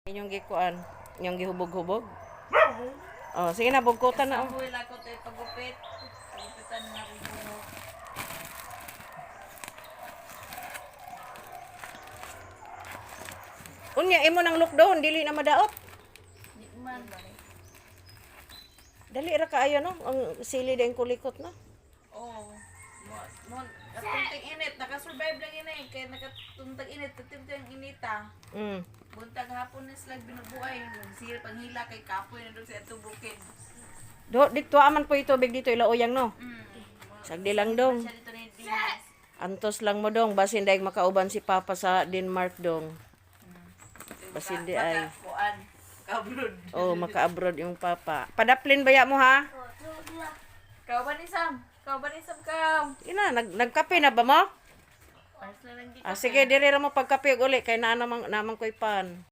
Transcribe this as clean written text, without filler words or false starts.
Inyong gikuan, inyong gihubog-hubog. Oh, sige na bugkutan na. Oh. Buhay lang ko tayo pagupit. Pagupitan na rin mo. Unya imo nang lockdown dili na madaot. Di man. Dali ra kaayo no, ang sili din kulikot no. Oo. Natuntang init. Nakasurvive lang init. Kaya nakatuntang init. Tuntang inita. Buntag hapon na sila binubuhay. Sila panghila kay kapoy na doon sa itong bukid. Do dito aman po ito big dito ilauyang no. Sagdi lang dong. Siya dito na Dimas. Antos lang mo dong basin daig makauban si Papa sa Denmark dong. Basin di ay. Kuan. Kabrod. Oh, maka-abroad yung Papa. Padaplin baya mo ha? Kau ba ni Sam? Kau ba ni Sam kau? Ina nagkape na ba mo? Pares na lang dito. Ah, sige, dire ra mo pagkape uli kay naa namang koy pan.